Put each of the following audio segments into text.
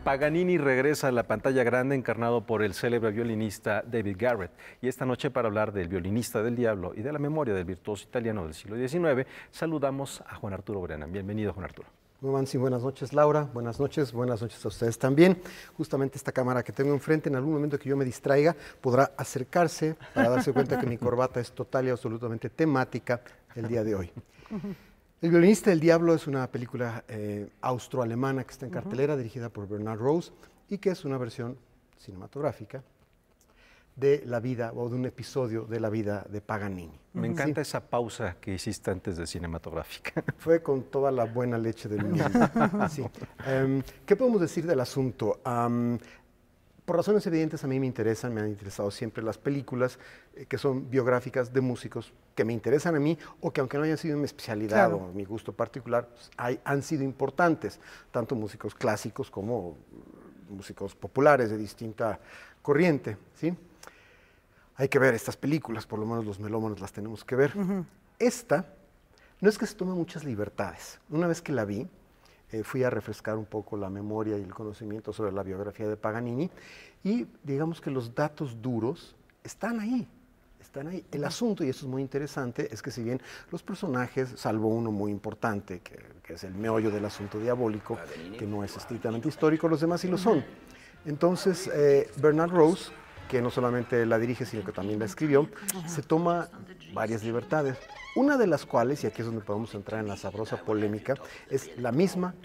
Paganini regresa a la pantalla grande encarnado por el célebre violinista David Garrett. Y esta noche, para hablar del violinista del diablo y de la memoria del virtuoso italiano del siglo XIX, saludamos a Juan Arturo Brennan. Bienvenido, Juan Arturo. Mansi, buenas noches, Laura. Buenas noches a ustedes también. Justamente esta cámara que tengo enfrente, en algún momento que yo me distraiga, podrá acercarse para darse cuenta que mi corbata es total y absolutamente temática el día de hoy. El violinista del diablo es una película austroalemana que está en cartelera, dirigida por Bernard Rose, y que es una versión cinematográfica de la vida o de un episodio de la vida de Paganini. Me encanta esa pausa que hiciste antes de cinematográfica. Fue con toda la buena leche del mundo. Sí. ¿Qué podemos decir del asunto? Por razones evidentes a mí me han interesado siempre las películas que son biográficas de músicos que me interesan a mí o que aunque no hayan sido mi especialidad o mi gusto particular, pues, han sido importantes, tanto músicos clásicos como músicos populares de distinta corriente, ¿sí? Hay que ver estas películas, por lo menos los melómanos las tenemos que ver. Esta no es que se tome muchas libertades. Una vez que la vi, fui a refrescar un poco la memoria y el conocimiento sobre la biografía de Paganini y digamos que los datos duros están ahí. El asunto, y eso es muy interesante, es que si bien los personajes, salvo uno muy importante, que es el meollo del asunto diabólico, que no es estrictamente histórico, los demás sí lo son. Entonces, Bernard Rose, que no solamente la dirige, sino que también la escribió, se toma varias libertades. Una de las cuales, y aquí es donde podemos entrar en la sabrosa polémica, es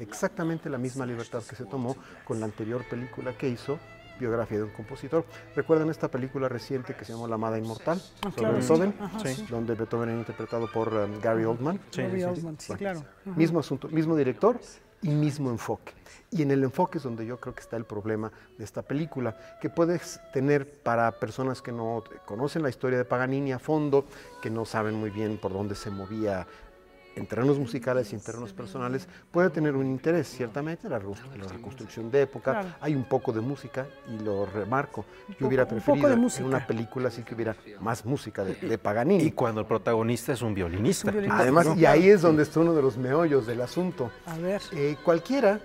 exactamente la misma libertad que se tomó con la anterior película que hizo, Biografía de un compositor. ¿Recuerdan esta película reciente que se llamó La Amada Inmortal? Sobre Beethoven, donde Beethoven era interpretado por Gary Oldman. Claro. Mismo asunto, mismo director y mismo enfoque. Y en el enfoque es donde yo creo que está el problema de esta película, que puedes tener para personas que no conocen la historia de Paganini a fondo, que no saben muy bien por dónde se movía en terrenos musicales y en terrenos personales, puede tener un interés, ciertamente, la reconstrucción de época, hay un poco de música y lo remarco. Yo hubiera preferido en una película así que hubiera más música de Paganini. Y cuando el protagonista es un violinista. Además, y ahí es donde está uno de los meollos del asunto. A ver. Cualquiera,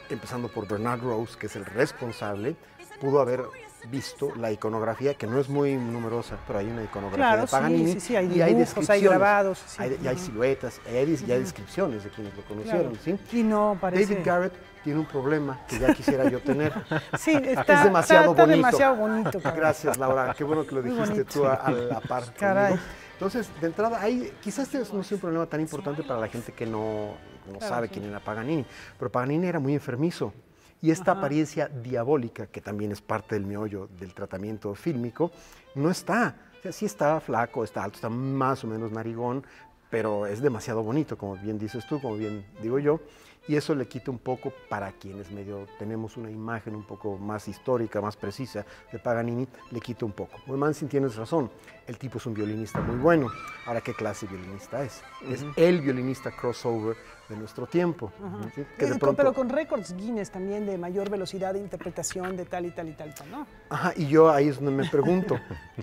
empezando por Bernard Rose, que es el responsable, pudo haber visto la iconografía, que no es muy numerosa, pero hay una iconografía de Paganini. Sí, hay y hay dibujos, hay grabados. Y hay siluetas, y hay descripciones de quienes lo conocieron. ¿Sí? Y no parece... David Garrett tiene un problema que ya quisiera yo tener. Sí, es demasiado bonito. Demasiado bonito. Gracias, Laura. Qué bueno que lo dijiste tú a la par. Caray. Entonces, de entrada, quizás este no sea un problema tan importante para la gente que no sabe quién era Paganini, pero Paganini era muy enfermizo. Y esta apariencia diabólica, que también es parte del meollo del tratamiento fílmico, no está. O sea, sí está flaco, está alto, está más o menos narigón, pero es demasiado bonito, como bien dices tú, como bien digo yo, y eso le quita un poco, para quienes medio tenemos una imagen un poco más histórica, más precisa de Paganini, le quita un poco. Mansi, tienes razón, el tipo es un violinista muy bueno. Ahora, ¿qué clase de violinista es? Es el violinista crossover de nuestro tiempo. ¿Sí? Que de pronto... Pero con récords Guinness también de mayor velocidad de interpretación de tal y tal y tal, ¿no? Ajá, y yo ahí es donde me pregunto,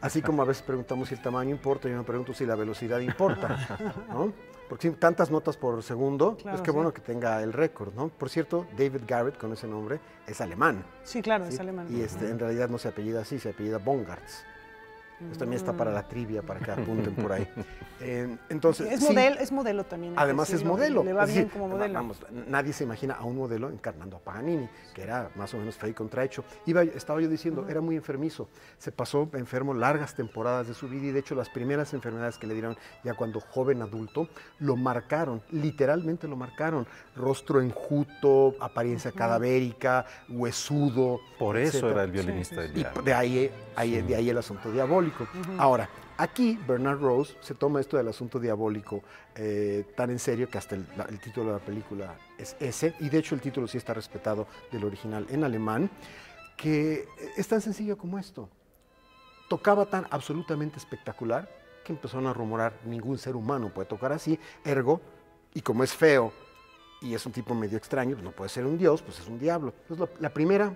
así como a veces preguntamos si el tamaño importa, yo me pregunto si la velocidad importa, ¿no? Porque tantas notas por segundo, es que bueno que tenga el récord, ¿no? Por cierto, David Garrett, con ese nombre, es alemán. Sí, claro, es alemán. Y en realidad no se apellida así, se apellida Bongartz. Esto también está para la trivia, para que apunten por ahí. Entonces, es modelo también. Además es modelo. Le va bien como modelo. Vamos, nadie se imagina a un modelo encarnando a Paganini, que era más o menos feo y contrahecho. Estaba yo diciendo, era muy enfermizo. Se pasó enfermo largas temporadas de su vida y de hecho las primeras enfermedades que le dieron ya cuando joven adulto, lo marcaron, literalmente lo marcaron. Rostro enjuto, apariencia cadavérica, huesudo. Por eso era el violinista del diablo. Y de ahí el asunto diabólico. Ahora, aquí Bernard Rose se toma esto del asunto diabólico tan en serio que hasta el título de la película es ese, y de hecho el título sí está respetado del original en alemán, que es tan sencillo como esto. Tocaba tan absolutamente espectacular que empezaron a rumorar, ningún ser humano puede tocar así, ergo, y como es feo y es un tipo medio extraño, pues no puede ser un dios, pues es un diablo. Entonces la primera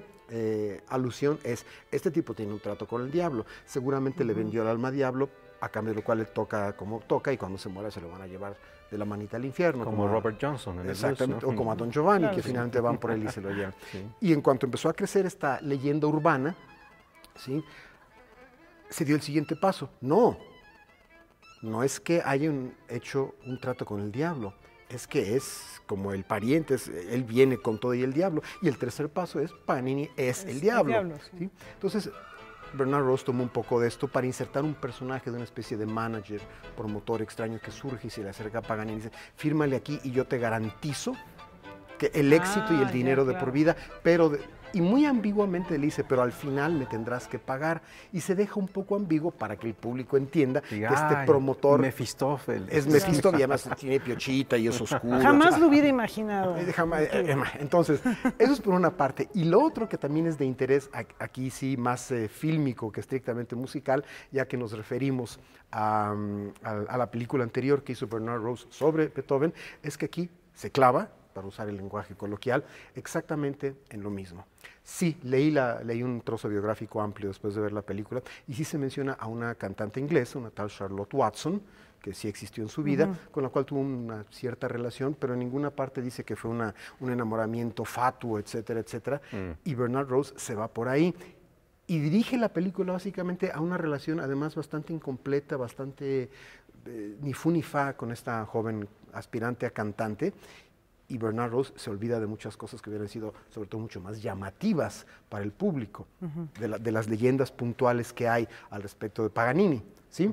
alusión es, este tipo tiene un trato con el diablo, seguramente le vendió el alma al diablo a cambio de lo cual él toca como toca y cuando se muera se lo van a llevar de la manita al infierno. Como Robert Johnson en el exactamente, blues, ¿no? o como a Don Giovanni, Claro, que sí. finalmente van por él y se lo llevan. Sí. Y en cuanto empezó a crecer esta leyenda urbana, ¿sí?, se dio el siguiente paso. No es que hayan hecho un trato con el diablo, es que es como el pariente, él viene con todo y el diablo. Y el tercer paso es Paganini es el diablo. sí. ¿Sí? Entonces, Bernard Rose tomó un poco de esto para insertar un personaje de una especie de manager, promotor extraño que surge y se le acerca a Paganini y dice, fírmale aquí y yo te garantizo que el éxito y el ya, dinero de claro. por vida, pero y muy ambiguamente le dice, pero al final me tendrás que pagar. Y se deja un poco ambiguo para que el público entienda Diga, que este "Ay, promotor Mefistófeles". es Mefistófeles, y además tiene piochita y es oscuro. Jamás lo hubiera imaginado. Entonces, eso es por una parte. Y lo otro que también es de interés, aquí sí más fílmico que estrictamente musical, ya que nos referimos a la película anterior que hizo Bernard Rose sobre Beethoven, es que aquí se clava, para usar el lenguaje coloquial, exactamente en lo mismo. Sí, leí un trozo biográfico amplio después de ver la película, y sí se menciona a una cantante inglesa, una tal Charlotte Watson, que sí existió en su vida, con la cual tuvo una cierta relación, pero en ninguna parte dice que fue un enamoramiento fatuo, etcétera, etcétera. Y Bernard Rose se va por ahí y dirige la película básicamente a una relación además bastante incompleta, bastante ni fu ni fa con esta joven aspirante a cantante. Y Bernard Rose se olvida de muchas cosas que hubieran sido, sobre todo, mucho más llamativas para el público, de las leyendas puntuales que hay al respecto de Paganini, ¿sí?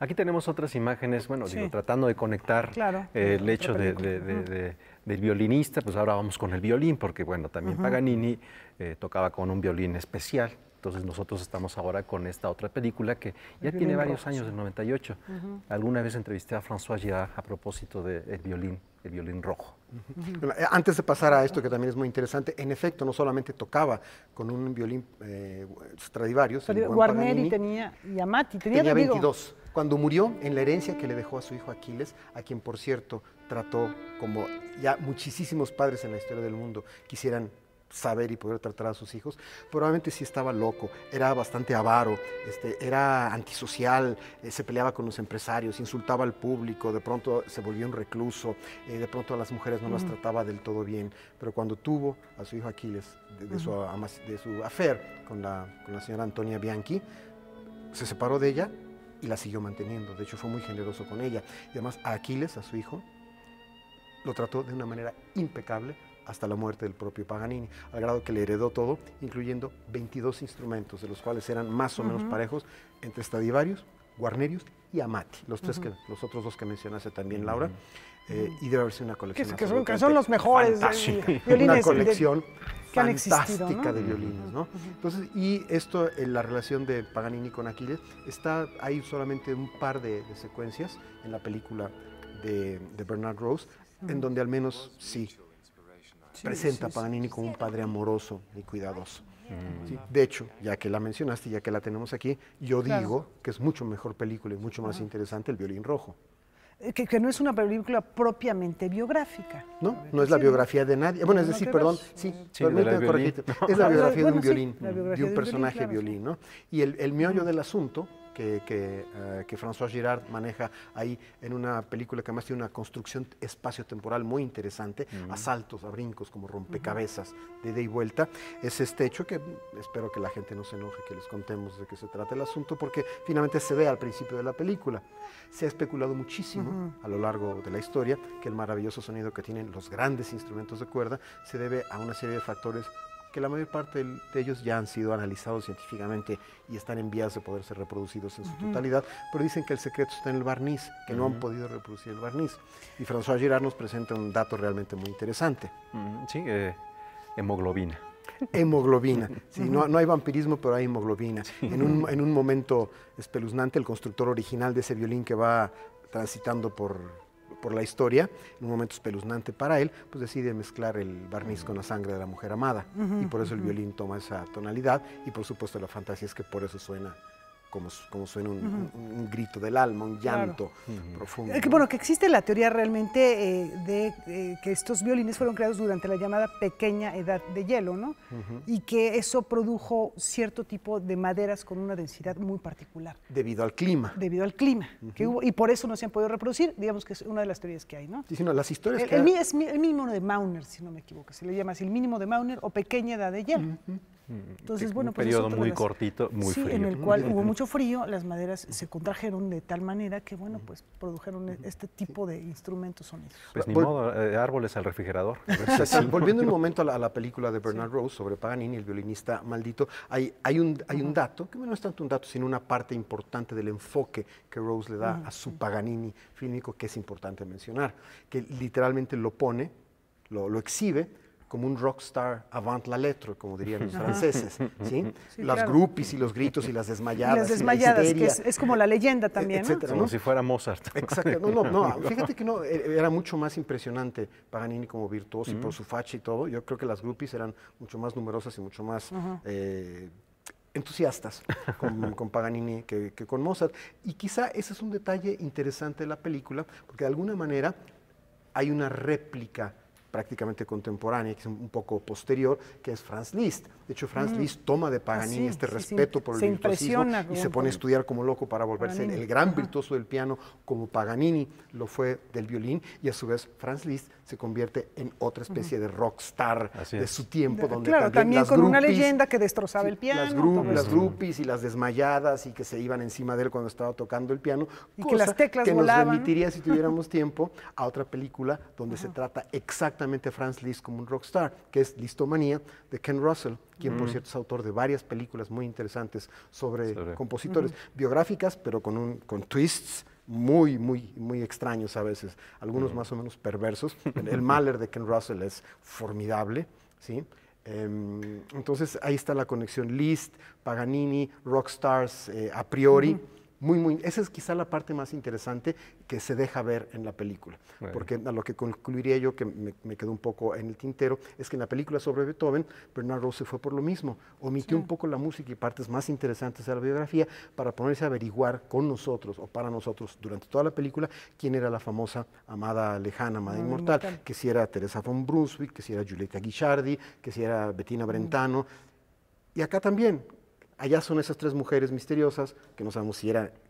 Aquí tenemos otras imágenes, bueno, Sí. digo, tratando de conectar Claro, el otra hecho película. del violinista, pues ahora vamos con el violín, porque bueno, también Paganini tocaba con un violín especial. Entonces nosotros estamos ahora con esta otra película que ya tiene violín varios rojo, años, sí. del 98. Alguna vez entrevisté a François Girard a propósito del violín rojo. Bueno, antes de pasar a esto, que también es muy interesante, en efecto, no solamente tocaba con un violín Stradivarius, el buen Guarneri Paganini, tenía, y Amati, tenía, tenía digo, 22. Cuando murió, en la herencia que le dejó a su hijo Aquiles, a quien, por cierto, trató como ya muchísimos padres en la historia del mundo quisieran saber y poder tratar a sus hijos, probablemente sí estaba loco, era bastante avaro, era antisocial, se peleaba con los empresarios, insultaba al público, de pronto se volvió un recluso, de pronto a las mujeres no las trataba del todo bien, pero cuando tuvo a su hijo Aquiles, de su affair con la señora Antonia Bianchi, se separó de ella y la siguió manteniendo. De hecho, fue muy generoso con ella. Y además a Aquiles, a su hijo, lo trató de una manera impecable hasta la muerte del propio Paganini, al grado que le heredó todo, incluyendo 22 instrumentos, de los cuales eran más o menos parejos entre Stradivarius, Guarnerius y Amati, los otros dos que mencionaste también, Laura, y debe haber sido una colección que son los mejores violines una colección que han existido, fantástica ¿no? de violines, ¿no? Entonces, y esto, la relación de Paganini con Aquiles, hay solamente un par de secuencias en la película de Bernard Rose, en donde al menos sí presenta a Paganini como un padre amoroso y cuidadoso. ¿Sí? De hecho, ya que la mencionaste, ya que la tenemos aquí, yo digo que es mucho mejor película y mucho más interesante El violín rojo. Que no es una película propiamente biográfica. No es la biografía de nadie. Bueno, es decir, perdón, permíteme corregirte. Es la biografía de un violín, de un personaje violín, ¿no? Y el meollo del asunto que François Girard maneja ahí en una película que además tiene una construcción espacio-temporal muy interesante, a saltos, a brincos, como rompecabezas de ida y vuelta, es este hecho que espero que la gente no se enoje, que les contemos de qué se trata el asunto, porque finalmente se ve al principio de la película. Se ha especulado muchísimo a lo largo de la historia que el maravilloso sonido que tienen los grandes instrumentos de cuerda se debe a una serie de factores que la mayor parte de ellos ya han sido analizados científicamente y están en vías de poder ser reproducidos en su totalidad, pero dicen que el secreto está en el barniz, que no han podido reproducir el barniz. Y François Girard nos presenta un dato realmente muy interesante. Sí, hemoglobina. Hemoglobina. Sí, no hay vampirismo, pero hay hemoglobina. En un momento espeluznante, el constructor original de ese violín que va transitando por la historia, en un momento espeluznante para él, pues decide mezclar el barniz con la sangre de la mujer amada. Y por eso el violín toma esa tonalidad y por supuesto la fantasía es que por eso suena como suena un grito del alma, un llanto profundo. Bueno, que existe la teoría realmente que estos violines fueron creados durante la llamada pequeña edad de hielo, ¿no? Y que eso produjo cierto tipo de maderas con una densidad muy particular. Debido al clima. Debido al clima que hubo, y por eso no se han podido reproducir, digamos que es una de las teorías que hay, ¿no? Sí, no, las historias Es el mínimo de Maunder, si no me equivoco, se le llama así, el mínimo de Maunder o pequeña edad de hielo. Entonces, bueno, un pues periodo muy cortito, muy frío. frío. En el cual hubo mucho frío, las maderas se contrajeron de tal manera que, bueno, pues produjeron este tipo de instrumentos sonidos. Pues ni modo, árboles al refrigerador. Volviendo un momento a la película de Bernard Rose sobre Paganini, el violinista maldito, hay un dato, que no es tanto un dato, sino una parte importante del enfoque que Rose le da a su Paganini fílmico, que es importante mencionar, que literalmente lo pone, lo exhibe como un rockstar avant la lettre, como dirían los franceses, ¿sí? Las groupies y los gritos y las desmayadas. Y las desmayadas, que es como la leyenda también, etcétera, como si fuera Mozart. Exacto, no, fíjate que no, era mucho más impresionante Paganini como virtuoso y por su facha y todo. Yo creo que las groupies eran mucho más numerosas y mucho más entusiastas con Paganini que con Mozart. Y quizá ese es un detalle interesante de la película, porque de alguna manera hay una réplica prácticamente contemporánea, que es un poco posterior, que es Franz Liszt. De hecho, Franz Liszt toma de Paganini respeto por el virtuosismo y se pone a estudiar como loco para volverse el gran virtuoso del piano, como Paganini lo fue del violín, y a su vez Franz Liszt se convierte en otra especie de rockstar de su tiempo, donde también con una leyenda que destrozaba el piano. Las groupies y las desmayadas y que se iban encima de él cuando estaba tocando el piano, y que las teclas que volaban. Nos remitiría, si tuviéramos tiempo, a otra película donde se trata exactamente a Franz Liszt como un rockstar, que es Listomanía, de Ken Russell, quien por cierto es autor de varias películas muy interesantes sobre compositores biográficas, pero con twists muy extraños a veces, algunos más o menos perversos. El Mahler de Ken Russell es formidable, ¿sí? Entonces ahí está la conexión Liszt, Paganini, rockstars a priori. Esa es quizá la parte más interesante que se deja ver en la película, porque a lo que concluiría yo, que me quedó un poco en el tintero, es que en la película sobre Beethoven, Bernard Rose fue por lo mismo, omitió un poco la música y partes más interesantes de la biografía para ponerse a averiguar con nosotros o para nosotros durante toda la película quién era la famosa amada lejana, amada inmortal, que si era Teresa von Brunswick, que si era Giulietta Guicciardi, que si era Bettina Brentano, y acá también. Allá son esas tres mujeres misteriosas, que no sabemos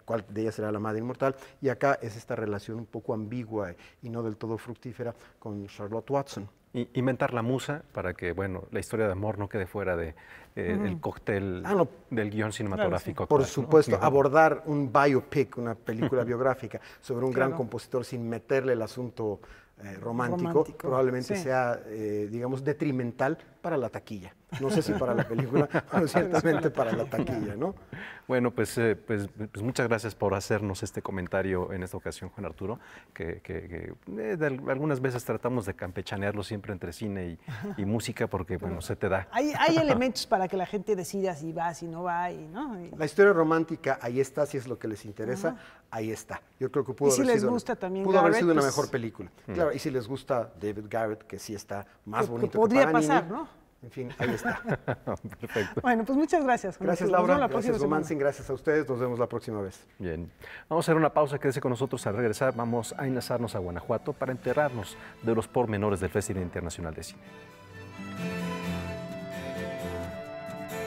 cuál de ellas era la amada inmortal, y acá es esta relación un poco ambigua y no del todo fructífera con Charlotte Watson. Inventar la musa para que, bueno, la historia de amor no quede fuera del cóctel del guión cinematográfico. Por supuesto, abordar un biopic, una película biográfica sobre un gran compositor sin meterle el asunto romántico, probablemente sea, digamos, detrimental para la taquilla. No sé si para la película, pero ciertamente para la taquilla, ¿no? Bueno, pues muchas gracias por hacernos este comentario en esta ocasión, Juan Arturo, que algunas veces tratamos de campechanearlo siempre entre cine y música, porque, bueno, se te da. Hay elementos para que la gente decida si va, si no va, ¿no? La historia romántica, ahí está, si es lo que les interesa, ahí está. Yo creo que pudo haber sido una mejor película. Claro, y si les gusta David Garrett, que sí está más bonito que podría Paganini, pasar, ¿no? En fin, ahí está. Perfecto. Bueno, pues muchas gracias. Gracias, Laura. Gracias, Romancin. Gracias a ustedes. Nos vemos la próxima vez. Bien. Vamos a hacer una pausa. Quédese con nosotros. Al regresar vamos a enlazarnos a Guanajuato para enterarnos de los pormenores del Festival Internacional de Cine.